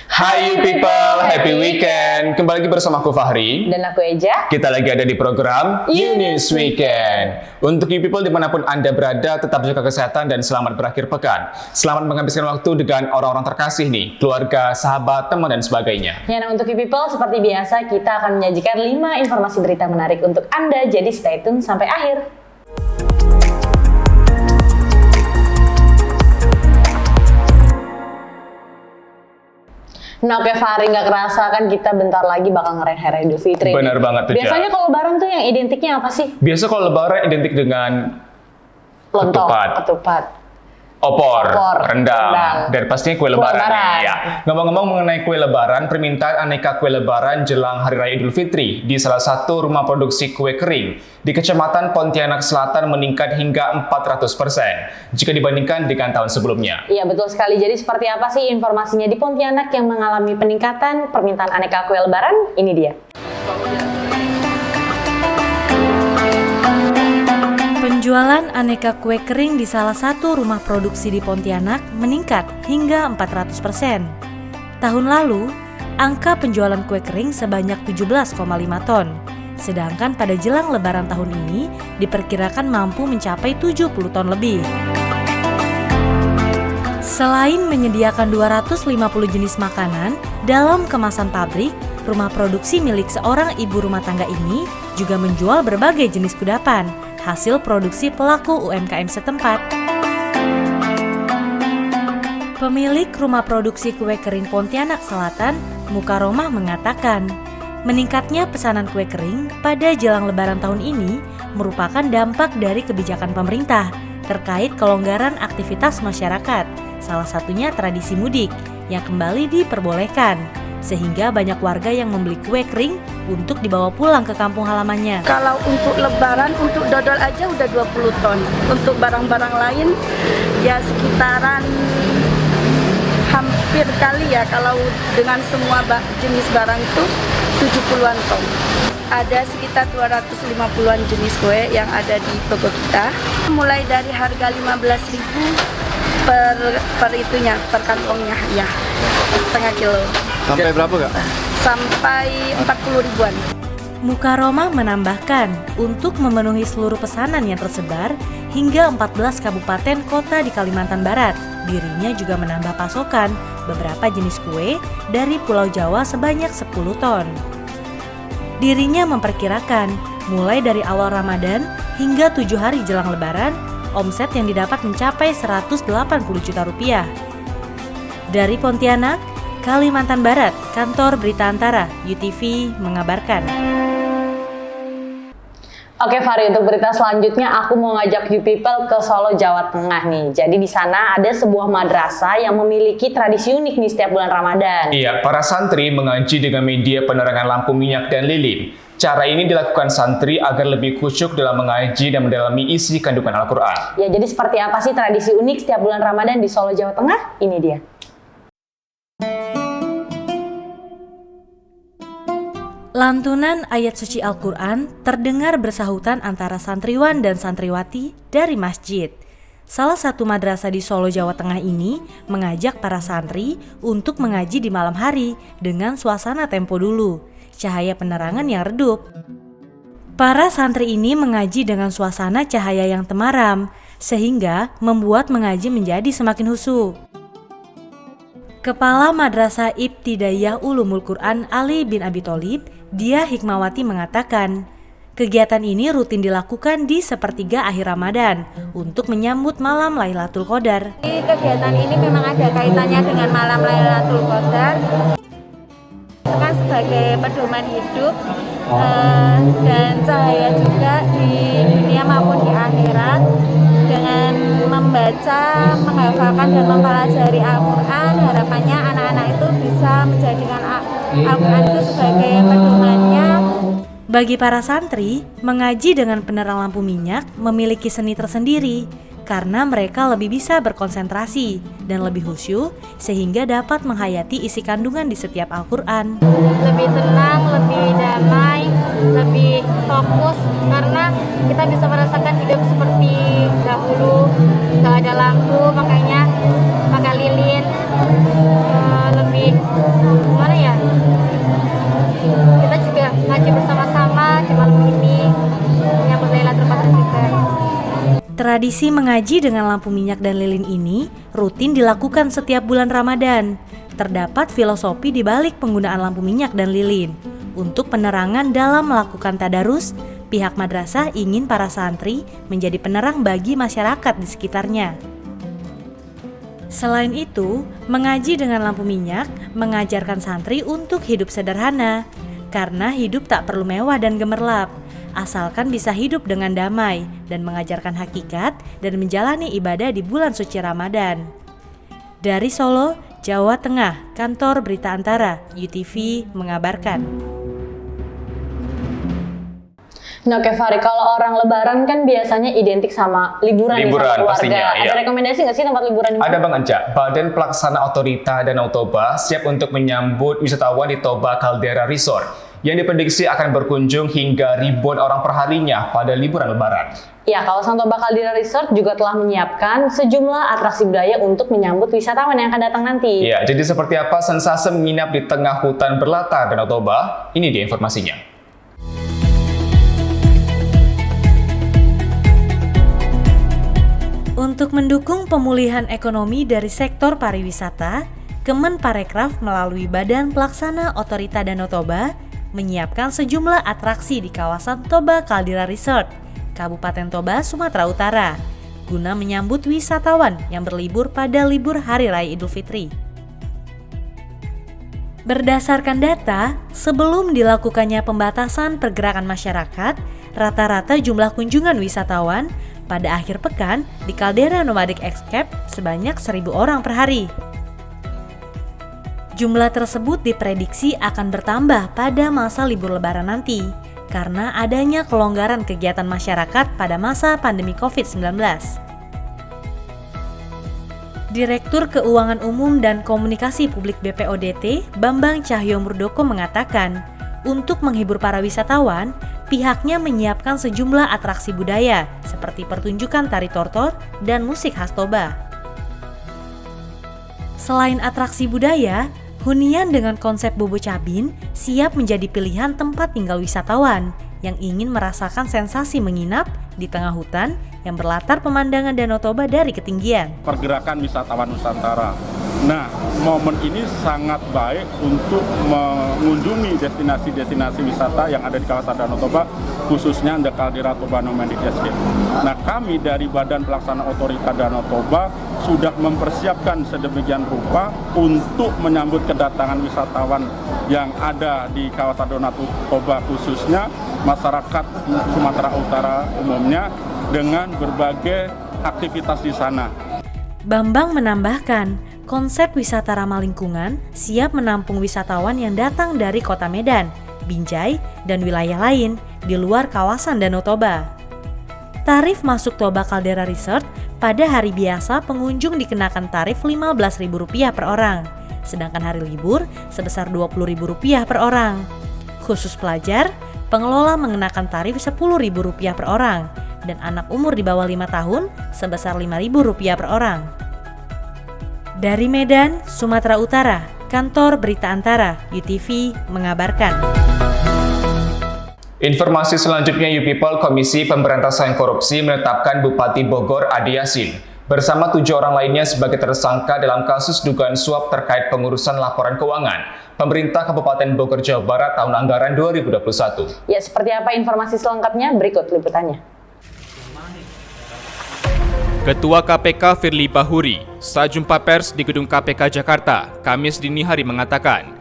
Hai you people, happy weekend. Kembali lagi bersama aku Fahri. Dan aku Eja. Kita lagi ada di program News Weekend. Untuk you people dimanapun Anda berada, tetap jaga kesehatan dan selamat berakhir pekan. Selamat menghabiskan waktu dengan orang-orang terkasih nih, keluarga, sahabat, teman, dan sebagainya. Ya, nah untuk you people, seperti biasa kita akan menyajikan 5 informasi berita menarik untuk Anda, jadi stay tune sampai akhir. Nah oke Fahri, nggak kerasa kan kita bentar lagi bakal ngerayain Hari Idul Fitri. Bener banget tuh, Biasanya kalau lebaran tuh yang identiknya apa sih? Biasa kalau lebaran identik dengan Lontong, ketupat, opor, rendang, dan pastinya kue lebaran. Ya. Ngomong-ngomong mengenai kue lebaran, permintaan aneka kue lebaran jelang Hari Raya Idul Fitri di salah satu rumah produksi kue kering di Kecamatan Pontianak Selatan meningkat hingga 400% jika dibandingkan dengan tahun sebelumnya. Iya betul sekali. Jadi seperti apa sih informasinya di Pontianak yang mengalami peningkatan permintaan aneka kue lebaran? Ini dia. Penjualan aneka kue kering di salah satu rumah produksi di Pontianak meningkat hingga 400%. Tahun lalu, angka penjualan kue kering sebanyak 17,5 ton. Sedangkan pada jelang lebaran tahun ini, diperkirakan mampu mencapai 70 ton lebih. Selain menyediakan 250 jenis makanan dalam kemasan pabrik, rumah produksi milik seorang ibu rumah tangga ini juga menjual berbagai jenis kudapan, hasil produksi pelaku UMKM setempat. Pemilik rumah produksi kue kering Pontianak Selatan, Mukaromah mengatakan, meningkatnya pesanan kue kering pada jelang lebaran tahun ini merupakan dampak dari kebijakan pemerintah terkait kelonggaran aktivitas masyarakat, salah satunya tradisi mudik yang kembali diperbolehkan, sehingga banyak warga yang membeli kue kering untuk dibawa pulang ke kampung halamannya. Kalau untuk lebaran, untuk dodol aja udah 20 ton. Untuk barang-barang lain ya sekitaran hampir kali ya, kalau dengan semua jenis barang itu 70-an ton. Ada sekitar 250-an jenis kue yang ada di toko kita. Mulai dari harga 15.000 per kantongnya ya, setengah kilo. Sampai berapa Kak? Sampai 40 ribuan. Mukaromah menambahkan, untuk memenuhi seluruh pesanan yang tersebar hingga 14 kabupaten kota di Kalimantan Barat, dirinya juga menambah pasokan beberapa jenis kue dari Pulau Jawa sebanyak 10 ton. Dirinya memperkirakan, mulai dari awal Ramadan hingga 7 hari jelang lebaran, omset yang didapat mencapai 180 juta rupiah. Dari Pontianak, Kalimantan Barat, Kantor Berita Antara, UTV mengabarkan. Oke Fahri, untuk berita selanjutnya aku mau ngajak you people ke Solo, Jawa Tengah nih. Jadi di sana ada sebuah madrasah yang memiliki tradisi unik nih setiap bulan Ramadan. Iya, para santri mengaji dengan media penerangan lampu minyak dan lilin. Cara ini dilakukan santri agar lebih khusyuk dalam mengaji dan mendalami isi kandungan Al-Quran. Ya, jadi seperti apa sih tradisi unik setiap bulan Ramadan di Solo, Jawa Tengah? Ini dia. Lantunan ayat suci Al-Quran terdengar bersahutan antara santriwan dan santriwati dari masjid. Salah satu madrasah di Solo, Jawa Tengah ini mengajak para santri untuk mengaji di malam hari dengan suasana tempo dulu, cahaya penerangan yang redup. Para santri ini mengaji dengan suasana cahaya yang temaram, sehingga membuat mengaji menjadi semakin khusyuk. Kepala Madrasah Ibtidaiyah Ulumul Quran Ali bin Abi Tholib, Dia Hikmawati mengatakan, kegiatan ini rutin dilakukan di sepertiga akhir Ramadan untuk menyambut malam Lailatul Qadar. Kegiatan ini memang ada kaitannya dengan malam Lailatul Qadar. Kan sebagai pedoman hidup dan cahaya juga di dunia maupun di akhirat. Dengan membaca, menghafalkan dan mempelajari Al-Quran, harapannya anak-anak itu bisa menjadikan Al-Quran itu sebagai pedomannya. Bagi para santri, mengaji dengan penerang lampu minyak memiliki seni tersendiri karena mereka lebih bisa berkonsentrasi dan lebih khusyuk sehingga dapat menghayati isi kandungan di setiap Al-Quran. Lebih tenang, lebih damai, lebih fokus karena kita bisa merasakan hidup seperti dahulu, gak ada lampu, makanya pakai lilin, lebih Tradisi mengaji dengan lampu minyak dan lilin ini rutin dilakukan setiap bulan Ramadan. Terdapat filosofi di balik penggunaan lampu minyak dan lilin. Untuk penerangan dalam melakukan tadarus, pihak madrasah ingin para santri menjadi penerang bagi masyarakat di sekitarnya. Selain itu, mengaji dengan lampu minyak mengajarkan santri untuk hidup sederhana, karena hidup tak perlu mewah dan gemerlap, asalkan bisa hidup dengan damai dan mengajarkan hakikat dan menjalani ibadah di bulan suci Ramadan. Dari Solo, Jawa Tengah, Kantor Berita Antara, UTV mengabarkan. Nah, oke Fari, kalau orang Lebaran kan biasanya identik sama liburan nih, sama keluarga. Pastinya, Ada iya. rekomendasi nggak sih tempat liburan di Ada mana? Bang Anca, Badan Pelaksana Otorita Danau Toba siap untuk menyambut wisatawan di Toba Caldera Resort yang diprediksi akan berkunjung hingga ribuan orang perharinya pada liburan Lebaran. Ya, kawasan Toba Caldera Resort juga telah menyiapkan sejumlah atraksi budaya untuk menyambut wisatawan yang akan datang nanti. Ya, jadi seperti apa sensasi menginap di tengah hutan berlatar Danau Toba? Ini dia informasinya. Untuk mendukung pemulihan ekonomi dari sektor pariwisata, Kemenparekraf melalui Badan Pelaksana Otorita Danau Toba menyiapkan sejumlah atraksi di kawasan Toba Caldera Resort, Kabupaten Toba, Sumatera Utara, guna menyambut wisatawan yang berlibur pada libur Hari Raya Idul Fitri. Berdasarkan data, sebelum dilakukannya pembatasan pergerakan masyarakat, rata-rata jumlah kunjungan wisatawan pada akhir pekan di Caldera Nomadic Escape sebanyak 1.000 orang per hari. Jumlah tersebut diprediksi akan bertambah pada masa libur Lebaran nanti, karena adanya kelonggaran kegiatan masyarakat pada masa pandemi COVID-19. Direktur Keuangan Umum dan Komunikasi Publik BPODT, Bambang Cahyo Murdoko mengatakan, untuk menghibur para wisatawan, pihaknya menyiapkan sejumlah atraksi budaya seperti pertunjukan tari tortor dan musik khas Toba. Selain atraksi budaya, hunian dengan konsep Bobo Cabin siap menjadi pilihan tempat tinggal wisatawan yang ingin merasakan sensasi menginap di tengah hutan yang berlatar pemandangan Danau Toba dari ketinggian. Pergerakan wisatawan Nusantara. Nah, momen ini sangat baik untuk mengunjungi destinasi-destinasi wisata yang ada di kawasan Danau Toba, khususnya The Caldera Toba Nomadic Escape. Nah, kami dari Badan Pelaksana Otorita Danau Toba sudah mempersiapkan sedemikian rupa untuk menyambut kedatangan wisatawan yang ada di kawasan Danau Toba, khususnya masyarakat Sumatera Utara umumnya, dengan berbagai aktivitas di sana. Bambang menambahkan, konsep wisata ramah lingkungan siap menampung wisatawan yang datang dari Kota Medan, Binjai, dan wilayah lain di luar kawasan Danau Toba. Tarif masuk Toba Caldera Resort pada hari biasa pengunjung dikenakan tarif Rp15.000 per orang, sedangkan hari libur sebesar Rp20.000 per orang. Khusus pelajar, pengelola mengenakan tarif Rp10.000 per orang, dan anak umur di bawah 5 tahun sebesar Rp5.000 per orang. Dari Medan, Sumatera Utara, Kantor Berita Antara, UTV mengabarkan. Informasi selanjutnya, You People, Komisi Pemberantasan Korupsi menetapkan Bupati Bogor Ade Yasin bersama 7 orang lainnya sebagai tersangka dalam kasus dugaan suap terkait pengurusan laporan keuangan pemerintah Kabupaten Bogor, Jawa Barat tahun anggaran 2021. Ya, seperti apa informasi selengkapnya? Berikut liputannya. Ketua KPK Firly Bahuri saat jumpa pers di Gedung KPK Jakarta, Kamis dini hari mengatakan,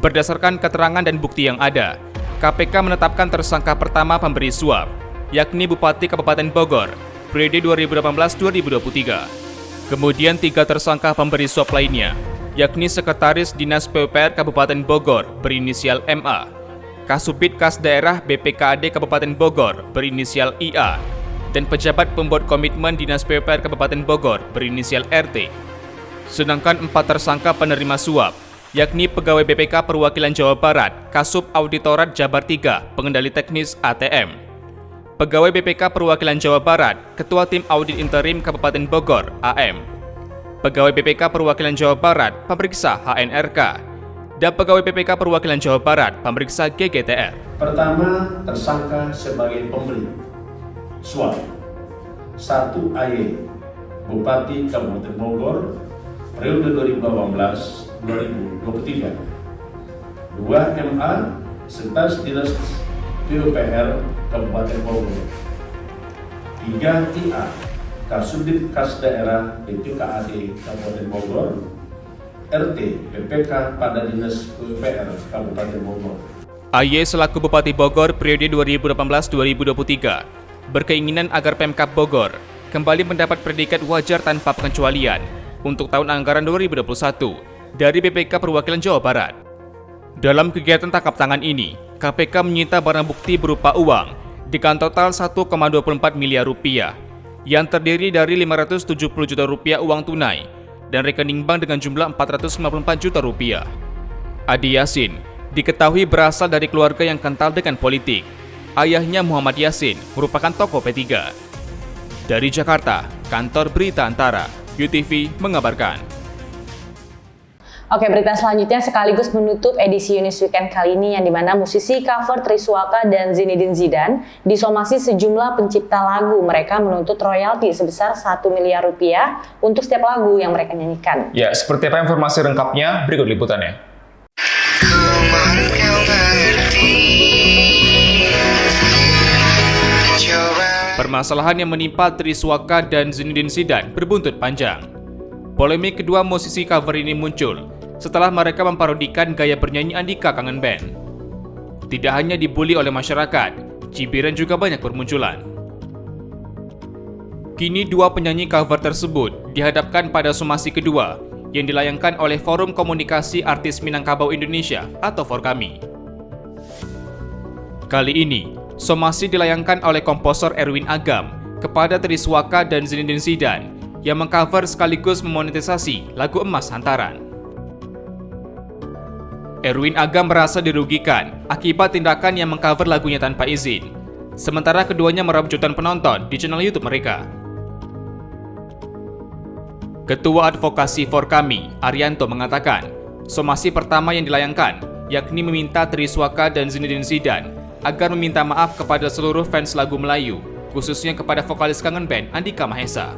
berdasarkan keterangan dan bukti yang ada, KPK menetapkan tersangka pertama pemberi suap, yakni Bupati Kabupaten Bogor, periode 2018-2023. Kemudian 3 tersangka pemberi suap lainnya, yakni Sekretaris Dinas PUPR Kabupaten Bogor berinisial MA, Kasubit Kas Daerah BPKAD Kabupaten Bogor berinisial IA, dan pejabat pembuat komitmen Dinas PUPR Kabupaten Bogor berinisial RT. Sedangkan 4 tersangka penerima suap, yakni Pegawai BPK Perwakilan Jawa Barat, Kasub Auditorat Jabar 3, Pengendali Teknis ATM, Pegawai BPK Perwakilan Jawa Barat, Ketua Tim Audit Interim Kabupaten Bogor, AM, Pegawai BPK Perwakilan Jawa Barat, Pemeriksa HNRK, dan Pegawai BPK Perwakilan Jawa Barat, Pemeriksa GGTR. Pertama, tersangka sebagai pemberi suap. 1 AY Bupati Kabupaten Bogor periode 2018-2023, 2 MA Sekretaris Dinas PUPR Kabupaten Bogor, 3 TA Kasubdit Kas Daerah BPKAD Kabupaten Bogor, RT PPK pada Dinas PUPR Kabupaten Bogor. AY selaku Bupati Bogor periode 2018-2023 berkeinginan agar Pemkab Bogor kembali mendapat predikat wajar tanpa pengecualian untuk tahun anggaran 2021 dari BPK Perwakilan Jawa Barat. Dalam kegiatan tangkap tangan ini, KPK menyita barang bukti berupa uang dengan total 1,24 miliar rupiah yang terdiri dari 570 juta rupiah uang tunai dan rekening bank dengan jumlah 454 juta rupiah. Adi Yasin diketahui berasal dari keluarga yang kental dengan politik. Ayahnya Muhammad Yasin merupakan tokoh P3. Dari Jakarta, Kantor Berita Antara, UTV mengabarkan. Oke, berita selanjutnya sekaligus menutup edisi Yunis Weekend kali ini yang dimana musisi cover Triswaka dan Zinedine Zidane disomasi sejumlah pencipta lagu. Mereka menuntut royalti sebesar 1 miliar rupiah untuk setiap lagu yang mereka nyanyikan. Ya, seperti apa informasi lengkapnya? Berikut liputannya. Permasalahan yang menimpa Triswaka dan Zinedine Zidane berbuntut panjang. Polemik kedua musisi cover ini muncul setelah mereka memparodikan gaya bernyanyi Andika Kangen Band. Tidak hanya dibully oleh masyarakat, cibiran juga banyak bermunculan. Kini dua penyanyi cover tersebut dihadapkan pada somasi kedua yang dilayangkan oleh Forum Komunikasi Artis Minangkabau Indonesia atau Forkami. Kali ini, somasi dilayangkan oleh komposer Erwin Agam kepada Triswaka dan Zinedine Zidane yang mengcover sekaligus memonetisasi lagu Emas Hantaran. Erwin Agam merasa dirugikan akibat tindakan yang mengcover lagunya tanpa izin, sementara keduanya meraup jutaan penonton di channel YouTube mereka. Ketua Advokasi Forkami, Arianto mengatakan, somasi pertama yang dilayangkan yakni meminta Triswaka dan Zinedine Zidane agar meminta maaf kepada seluruh fans lagu Melayu, khususnya kepada vokalis Kangen Band Andika Mahesa.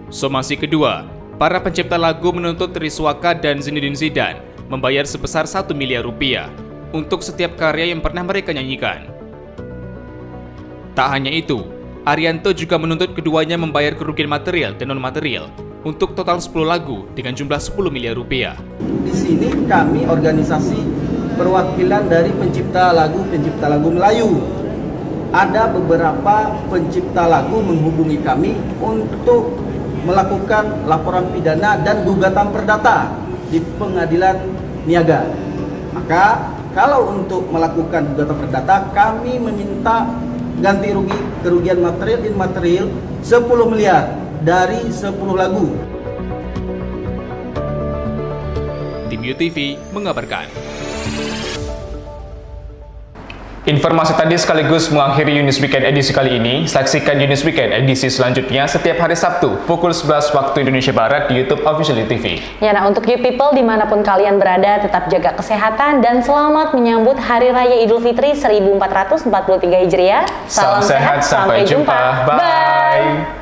Somasi kedua, para pencipta lagu menuntut Triswaka dan Zinedine Zidane membayar sebesar 1 miliar rupiah untuk setiap karya yang pernah mereka nyanyikan. Tak hanya itu, Arianto juga menuntut keduanya membayar kerugian material dan non-material untuk total 10 lagu dengan jumlah 10 miliar rupiah. Di sini kami organisasi perwakilan dari pencipta lagu Melayu. Ada beberapa pencipta lagu menghubungi kami untuk melakukan laporan pidana dan gugatan perdata di pengadilan niaga. Maka kalau untuk melakukan gugatan perdata, kami meminta ganti rugi kerugian material dan immaterial 10 miliar dari 10 lagu. Tim UTV mengabarkan. Informasi tadi sekaligus mengakhiri Yunis Weekend edisi kali ini. Saksikan Yunis Weekend edisi selanjutnya setiap hari Sabtu pukul 11 waktu Indonesia Barat di YouTube Official TV. Ya, nah untuk you people dimanapun kalian berada, tetap jaga kesehatan dan selamat menyambut Hari Raya Idul Fitri 1443 Hijriah. Salam sehat, sampai jumpa. Bye.